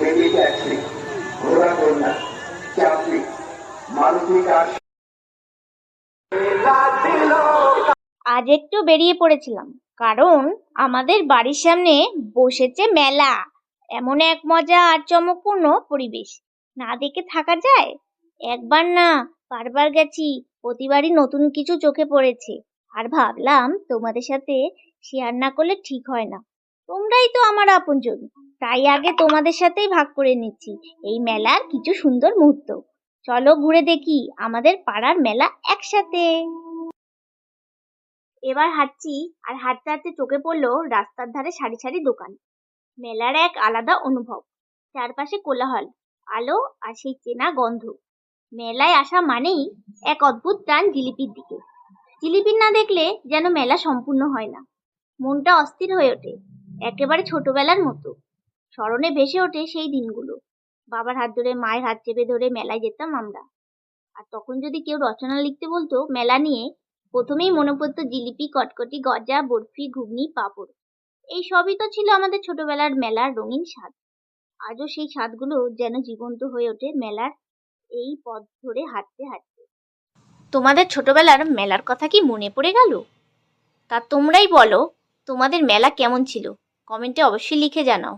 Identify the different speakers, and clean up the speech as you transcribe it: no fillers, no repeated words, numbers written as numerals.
Speaker 1: Taxi, ঘোড়া কন্যা, চাকরি, মানসিক আর
Speaker 2: আজ একটু বেরিয়ে পড়েছিলাম, কারণ আমাদের বাড়ির সামনে বসেছে মেলা। এমন এক মজা আর চমকপূর্ণ পরিবেশ, না দেখে থাকা যায়? একবার না, বারবার গেছি, প্রতিবারই নতুন কিছু চোখে পড়েছে। আর ভাবলাম তোমাদের সাথে শেয়ার না করলে ঠিক হয় না। তোমরাই তো আমার আপনজন, তাই আগে তোমাদের সাথেই ভাগ করে নিচ্ছি এই মেলার কিছু সুন্দর মুহূর্ত। চলো ঘুরে দেখি আমাদের পাড়ার মেলা একসাথে। এবার হাঁটছি, আর হাঁটতে হাঁটতে চোখে পড়লো রাস্তার ধারে সারি সারি দোকান। মেলার এক আলাদা অনুভব, চারপাশে কোলাহল, আলো আর সেই চেনা গন্ধ। মেলায় আসা মানেই এক অদ্ভুত টান জিলিপির দিকে। জিলিপি না দেখলে যেন মেলা সম্পূর্ণ হয় না। মনটা অস্থির হয়ে ওঠে, একেবারে ছোটবেলার মতো। স্মরণে ভেসে ওঠে সেই দিনগুলো। বাবার হাত ধরে, মায়ের হাত চেপে ধরে মেলায় যেতাম আমরা। আর তখন যদি কেউ রচনা লিখতে বলতো মেলা নিয়ে, প্রথমেই মনে পড়তো জিলিপি, কটকটি, গজা, বরফি, ঘুগনি, পাঁপড়। এই সবই তো ছিল আমাদের ছোটবেলার মেলার রঙিন স্বাদ। আজও সেই স্বাদগুলো যেন জীবন্ত হয়ে ওঠে মেলার এই পথ ধরে হাঁটতে হাঁটতে। তোমাদের ছোটবেলার মেলার কথা কি মনে পড়ে গেল? তা তোমরাই বলো, তোমাদের মেলা কেমন ছিল? কমেন্টে অবশ্যই লিখে জানাও।